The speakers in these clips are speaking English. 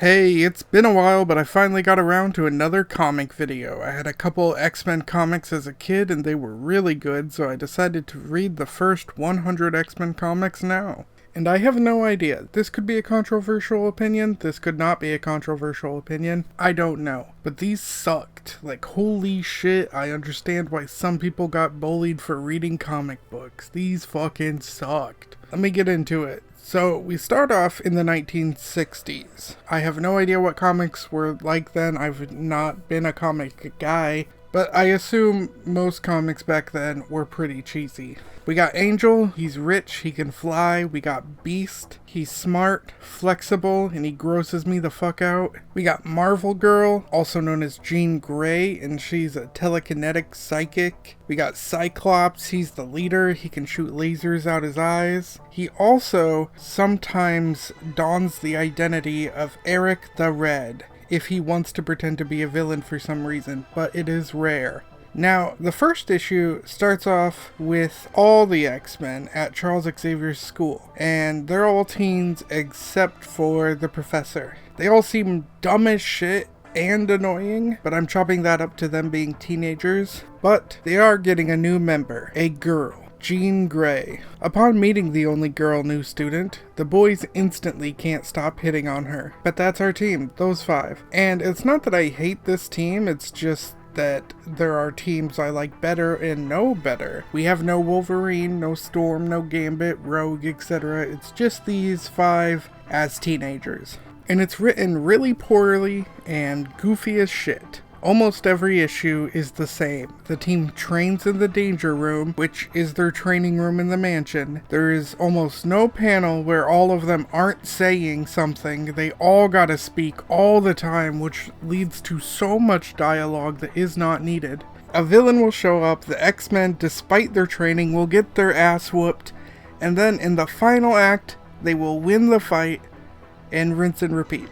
Hey, it's been a while, but I finally got around to another comic video. I had a couple X-Men comics as a kid, and they were really good, so I decided to read the first 100 X-Men comics now. And I have no idea. This could be a controversial opinion. This could not be a controversial opinion. I don't know. But these sucked. Like, holy shit, I understand why some people got bullied for reading comic books. These fucking sucked. Let me get into it. So, we start off in the 1960s. I have no idea what comics were like then. I've not been a comic guy. But I assume most comics back then were pretty cheesy. We got Angel, he's rich, he can fly. We got Beast, he's smart, flexible, and he grosses me the fuck out. We got Marvel Girl, also known as Jean Grey, and she's a telekinetic psychic. We got Cyclops, he's the leader, he can shoot lasers out his eyes. He also sometimes dons the identity of Eric the Red, if he wants to pretend to be a villain for some reason, but it is rare. Now, the first issue starts off with all the X-Men at Charles Xavier's school, and they're all teens except for the professor. They all seem dumb as shit and annoying, but I'm chopping that up to them being teenagers. But they are getting a new member, a girl. Jean Grey. Upon meeting the only girl new student, the boys instantly can't stop hitting on her. But that's our team, those five. And it's not that I hate this team, it's just that there are teams I like better and know better. We have no Wolverine, no Storm, no Gambit, Rogue, etc. It's just these five as teenagers. And it's written really poorly and goofy as shit. Almost every issue is the same. The team trains in the danger room, which is their training room in the mansion. There is almost no panel where all of them aren't saying something. They all gotta speak all the time, which leads to so much dialogue that is not needed. A villain will show up, the X-Men, despite their training, will get their ass whooped, and then in the final act, they will win the fight and rinse and repeat.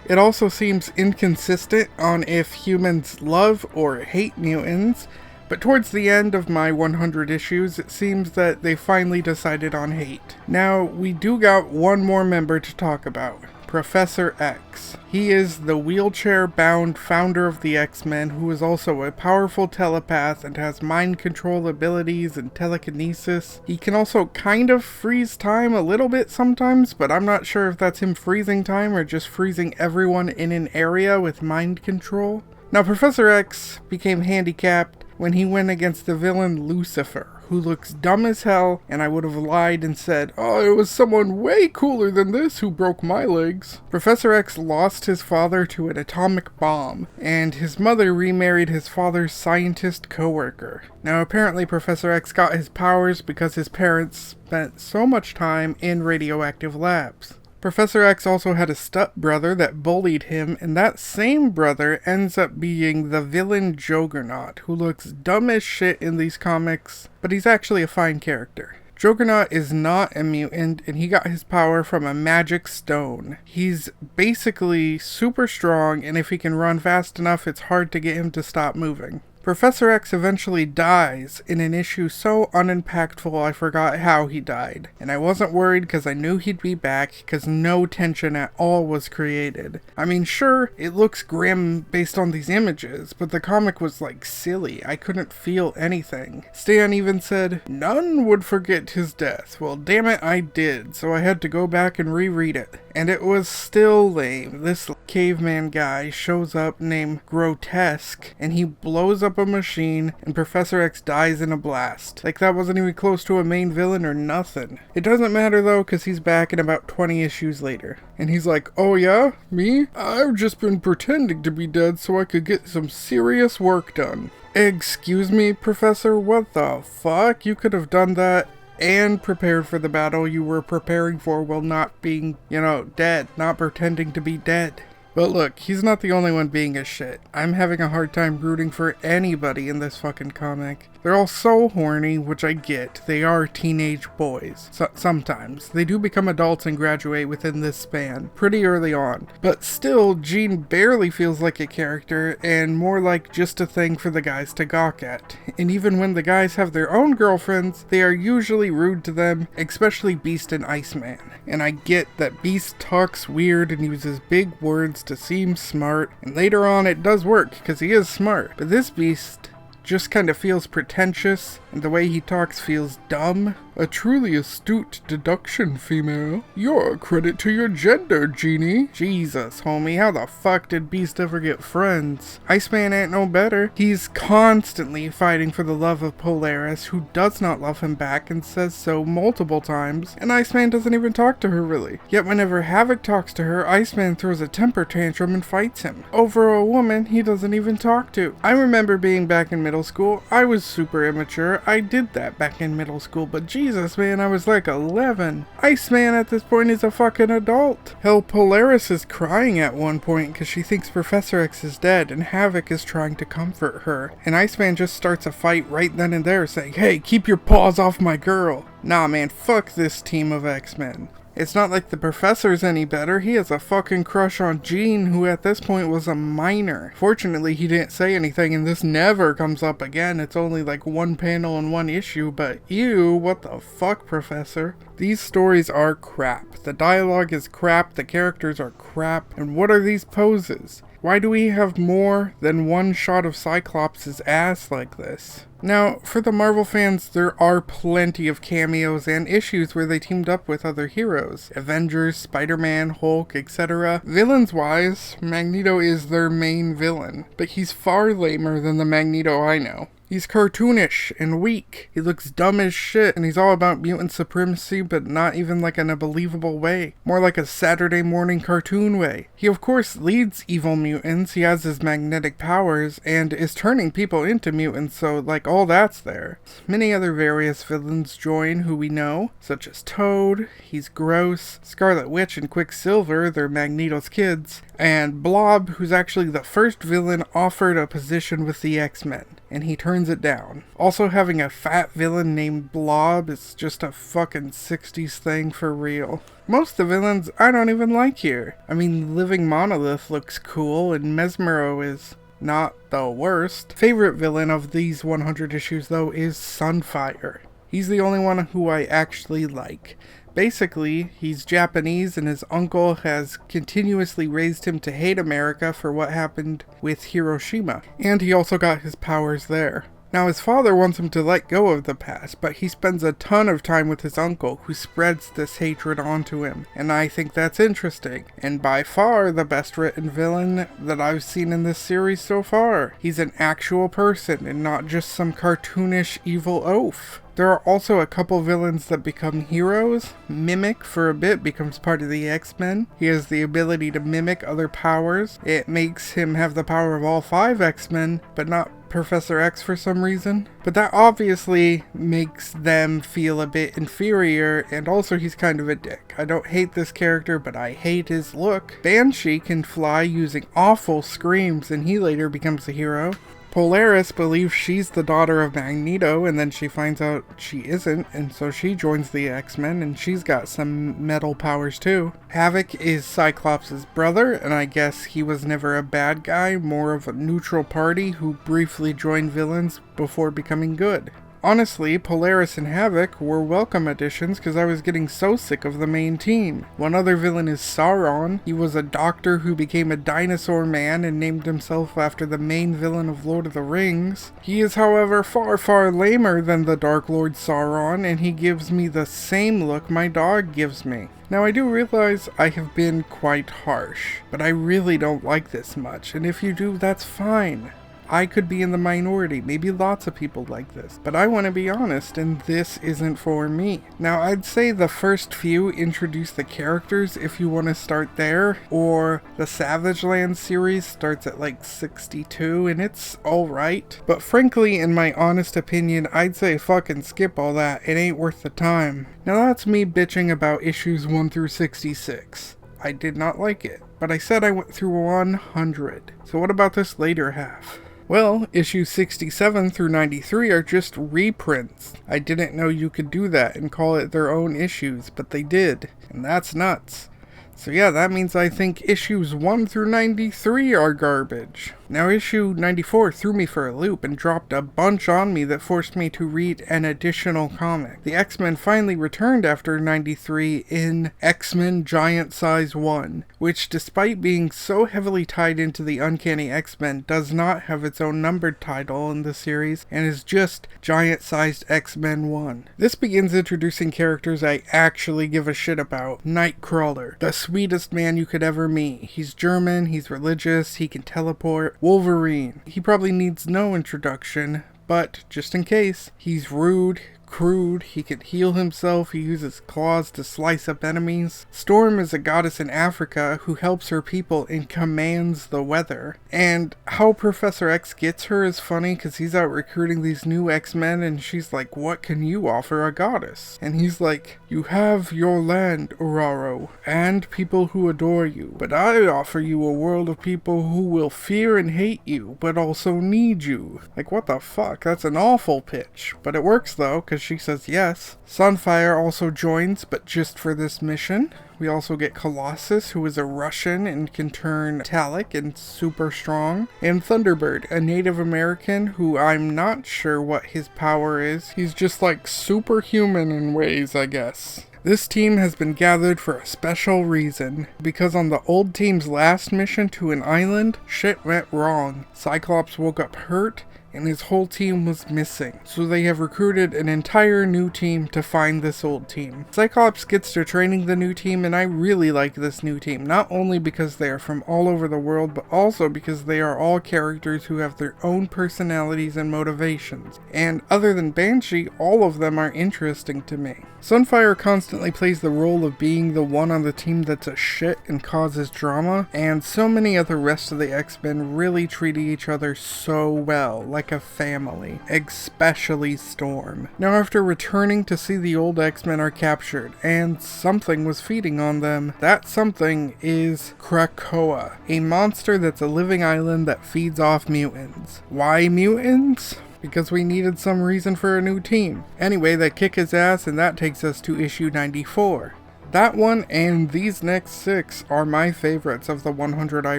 It also seems inconsistent on if humans love or hate mutants, but towards the end of my 100 issues, it seems that they finally decided on hate. Now, we do got one more member to talk about. Professor X. He is the wheelchair-bound founder of the X-Men, who is also a powerful telepath and has mind control abilities and telekinesis. He can also kind of freeze time a little bit sometimes, but I'm not sure if that's him freezing time or just freezing everyone in an area with mind control. Now, Professor X became handicapped when he went against the villain Lucifer, who looks dumb as hell, and I would have lied and said, oh, it was someone way cooler than this who broke my legs. Professor X lost his father to an atomic bomb, and his mother remarried his father's scientist co-worker. Now, apparently Professor X got his powers because his parents spent so much time in radioactive labs. Professor X also had a stepbrother that bullied him, and that same brother ends up being the villain Juggernaut, who looks dumb as shit in these comics, but he's actually a fine character. Juggernaut is not a mutant, and he got his power from a magic stone. He's basically super strong, and if he can run fast enough, it's hard to get him to stop moving. Professor X eventually dies in an issue so unimpactful I forgot how he died. And I wasn't worried because I knew he'd be back because no tension at all was created. I mean, sure, it looks grim based on these images, but the comic was like silly. I couldn't feel anything. Stan even said, none would forget his death. Well, damn it, I did, so I had to go back and reread it. And it was still lame. This caveman guy shows up named Grotesque, and he blows up a machine, and Professor X dies in a blast. Like, that wasn't even close to a main villain or nothing. It doesn't matter though, because he's back in about 20 issues later. And he's like, oh yeah? Me? I've just been pretending to be dead so I could get some serious work done. Excuse me, Professor? What the fuck? You could have done that and prepared for the battle you were preparing for while not being, dead, not pretending to be dead. But look, he's not the only one being a shit. I'm having a hard time rooting for anybody in this fucking comic. They're all so horny, which I get. They are teenage boys. Sometimes. They do become adults and graduate within this span, pretty early on. But still, Jean barely feels like a character, and more like just a thing for the guys to gawk at. And even when the guys have their own girlfriends, they are usually rude to them, especially Beast and Iceman. And I get that Beast talks weird and uses big words to seem smart, and later on it does work, because he is smart. But this Beast just kind of feels pretentious, and the way he talks feels dumb. A truly astute deduction, female. You're a credit to your gender, Jeannie. Jesus, homie, how the fuck did Beast ever get friends? Iceman ain't no better. He's constantly fighting for the love of Polaris, who does not love him back and says so multiple times, and Iceman doesn't even talk to her really. Yet whenever Havoc talks to her, Iceman throws a temper tantrum and fights him. Over a woman he doesn't even talk to. I remember being back in middle school. I was super immature. I did that back in middle school, but Jesus, man, I was like 11. Iceman at this point is a fucking adult. Hell, Polaris is crying at one point because she thinks Professor X is dead, and Havoc is trying to comfort her. And Iceman just starts a fight right then and there, saying, "Hey, keep your paws off my girl." Nah, man, fuck this team of X-Men. It's not like the Professor's any better. He has a fucking crush on Jean, who at this point was a minor. Fortunately, he didn't say anything, and this never comes up again. It's only like one panel and one issue, but ew, what the fuck, Professor? These stories are crap. The dialogue is crap, the characters are crap, and what are these poses? Why do we have more than one shot of Cyclops' ass like this? Now, for the Marvel fans, there are plenty of cameos and issues where they teamed up with other heroes. Avengers, Spider-Man, Hulk, etc. Villains-wise, Magneto is their main villain, but he's far lamer than the Magneto I know. He's cartoonish and weak. He looks dumb as shit, and he's all about mutant supremacy, but not even like in a believable way. More like a Saturday morning cartoon way. He of course leads evil mutants, he has his magnetic powers, and is turning people into mutants, so like all that's there. Many other various villains join who we know, such as Toad, he's gross, Scarlet Witch and Quicksilver, they're Magneto's kids, and Blob, who's actually the first villain offered a position with the X-Men, and he turns it down. Also, having a fat villain named Blob is just a fucking 60s thing for real. Most of the villains I don't even like here. I mean, Living Monolith looks cool, and Mesmero is not the worst. Favorite villain of these 100 issues though is Sunfire. He's the only one who I actually like. Basically, he's Japanese and his uncle has continuously raised him to hate America for what happened with Hiroshima, and he also got his powers there. Now his father wants him to let go of the past, but he spends a ton of time with his uncle, who spreads this hatred onto him, and I think that's interesting, and by far the best written villain that I've seen in this series so far. He's an actual person and not just some cartoonish evil oaf. There are also a couple villains that become heroes. Mimic, for a bit, becomes part of the X-Men. He has the ability to mimic other powers. It makes him have the power of all 5 X-Men, but not Professor X for some reason. But that obviously makes them feel a bit inferior, and also he's kind of a dick. I don't hate this character, but I hate his look. Banshee can fly using awful screams, and he later becomes a hero. Polaris believes she's the daughter of Magneto, and then she finds out she isn't, and so she joins the X-Men, and she's got some metal powers too. Havoc is Cyclops' brother, and I guess he was never a bad guy, more of a neutral party who briefly joined villains before becoming good. Honestly, Polaris and Havoc were welcome additions because I was getting so sick of the main team. One other villain is Sauron. He was a doctor who became a dinosaur man and named himself after the main villain of Lord of the Rings. He is, however, far lamer than the Dark Lord Sauron, and he gives me the same look my dog gives me. Now I do realize I have been quite harsh, but I really don't like this much, and if you do, that's fine. I could be in the minority, maybe lots of people like this, but I want to be honest, and this isn't for me. Now, I'd say the first few introduce the characters if you want to start there, or the Savage Land series starts at like 62, and it's alright. But frankly, in my honest opinion, I'd say fucking skip all that, it ain't worth the time. Now that's me bitching about issues 1 through 66. I did not like it. but I said I went through 100. So what about this later half? Well, issues 67 through 93 are just reprints. I didn't know you could do that and call it their own issues, but they did, and that's nuts. So yeah, that means I think issues 1 through 93 are garbage. Now issue 94 threw me for a loop and dropped a bunch on me that forced me to read an additional comic. The X-Men finally returned after 93 in X-Men Giant Size 1, which despite being so heavily tied into the Uncanny X-Men does not have its own numbered title in the series and is just Giant Sized X-Men 1. This begins introducing characters I actually give a shit about. Nightcrawler, the sweetest man you could ever meet. He's German, he's religious, he can teleport. Wolverine, he probably needs no introduction, but just in case, he's rude, crude, he can heal himself, he uses claws to slice up enemies. Storm is a goddess in Africa who helps her people and commands the weather. And how Professor X gets her is funny because he's out recruiting these new X-Men and she's like, what can you offer a goddess? And he's like, you have your land, Ororo, and people who adore you, but I offer you a world of people who will fear and hate you, but also need you. Like, what the fuck? That's an awful pitch. But it works though, because she says yes. Sunfire also joins, but just for this mission. We also get Colossus, who is a Russian and can turn metallic and super strong. And Thunderbird, a Native American who I'm not sure what his power is. He's just like superhuman in ways, I guess. This team has been gathered for a special reason, because on the old team's last mission to an island, shit went wrong. Cyclops woke up hurt, and his whole team was missing. So they have recruited an entire new team to find this old team. Cyclops gets to training the new team, and I really like this new team, not only because they are from all over the world, but also because they are all characters who have their own personalities and motivations. And other than Banshee, all of them are interesting to me. Sunfire constantly plays the role of being the one on the team that's a shit and causes drama, and so many of the rest of the X-Men really treat each other so well, like a family, especially Storm. Now after returning to see the old X-Men are captured, and something was feeding on them, that something is Krakoa, a monster that's a living island that feeds off mutants. Why mutants? Because we needed some reason for a new team. Anyway, they kick his ass, and that takes us to issue 94. That one and these next 6 are my favorites of the 100 I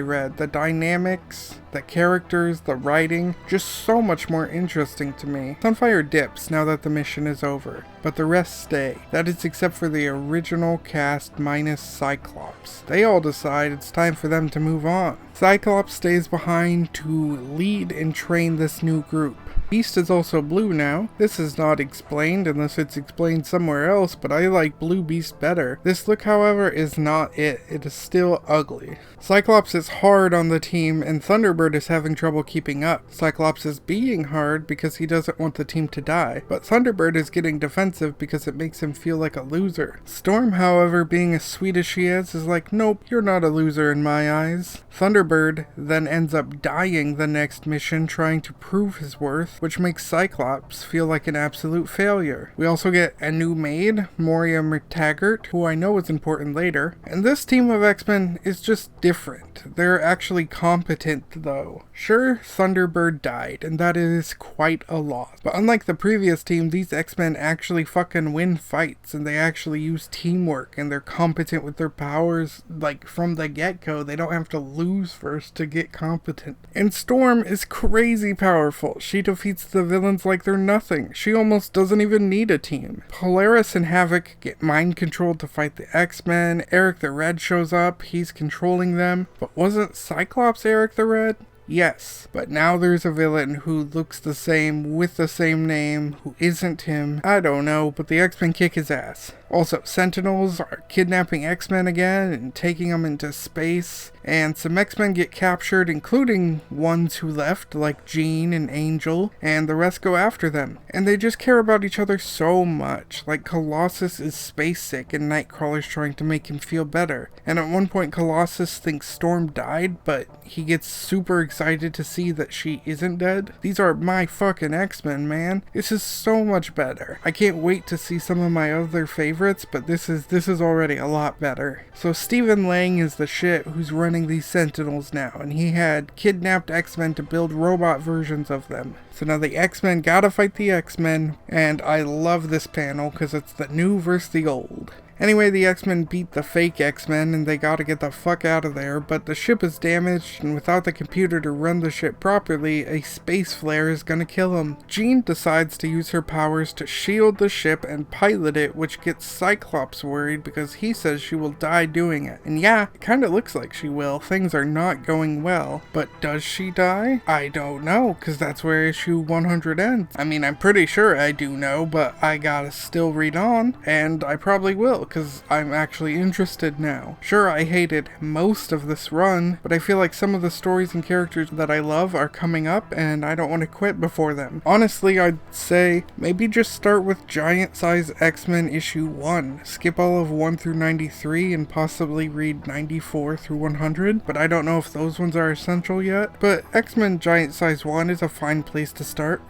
read. The dynamics, the characters, the writing, just so much more interesting to me. Sunfire dips now that the mission is over, but the rest stay. That is except for the original cast minus Cyclops. They all decide it's time for them to move on. Cyclops stays behind to lead and train this new group. Beast is also blue now. This is not explained unless it's explained somewhere else, but I like Blue Beast better. This look, however, is not it. It is still ugly. Cyclops is hard on the team, and Thunderbird is having trouble keeping up. Cyclops is being hard because he doesn't want the team to die, but Thunderbird is getting defensive because it makes him feel like a loser. Storm, however, being as sweet as she is like, nope, you're not a loser in my eyes. Thunderbird then ends up dying the next mission trying to prove his worth, which makes Cyclops feel like an absolute failure. We also get a new maid, Moria McTaggart, who I know is important later, and this team of X-Men is just different. They're actually competent though. Sure, Thunderbird died, and that is quite a loss, but unlike the previous team, these X-Men actually fucking win fights, and they actually use teamwork, and they're competent with their powers, like from the get-go. They don't have to lose first to get competent. And Storm is crazy powerful. She defeats the villains like they're nothing. She almost doesn't even need a team. Polaris and Havoc get mind controlled to fight the X-Men. Eric the Red shows up. He's controlling them. But wasn't Cyclops Eric the Red? Yes, but now there's a villain who looks the same with the same name, who isn't him. I don't know, but the X-Men kick his ass. Also, Sentinels are kidnapping X-Men again and taking them into space, and some X-Men get captured, including ones who left, like Jean and Angel, and the rest go after them. And they just care about each other so much, like Colossus is space sick and Nightcrawler's trying to make him feel better. And at one point Colossus thinks Storm died, but he gets super excited to see that she isn't dead. These are my fucking X-Men, man. This is so much better. I can't wait to see some of my other favorites favorites, but this is already a lot better. So Stephen Lang is the shit who's running these Sentinels now, and he had kidnapped X-Men to build robot versions of them. So now the X-Men gotta fight the X-Men, and I love this panel because it's the new versus the old. Anyway, the X-Men beat the fake X-Men and they gotta get the fuck out of there, but the ship is damaged, and without the computer to run the ship properly, a space flare is gonna kill him. Jean decides to use her powers to shield the ship and pilot it, which gets Cyclops worried because he says she will die doing it. And yeah, it kinda looks like she will. Things are not going well. But does she die? I don't know, cause that's where issue 100 ends. I mean, I'm pretty sure I do know, but I gotta still read on, and I probably will, because I'm actually interested now. Sure, I hated most of this run, but I feel like some of the stories and characters that I love are coming up, and I don't want to quit before them. Honestly, I'd say maybe just start with Giant Size X-Men issue 1. Skip all of 1 through 93 and possibly read 94 through 100, but I don't know if those ones are essential yet. But X-Men Giant Size 1 is a fine place to start.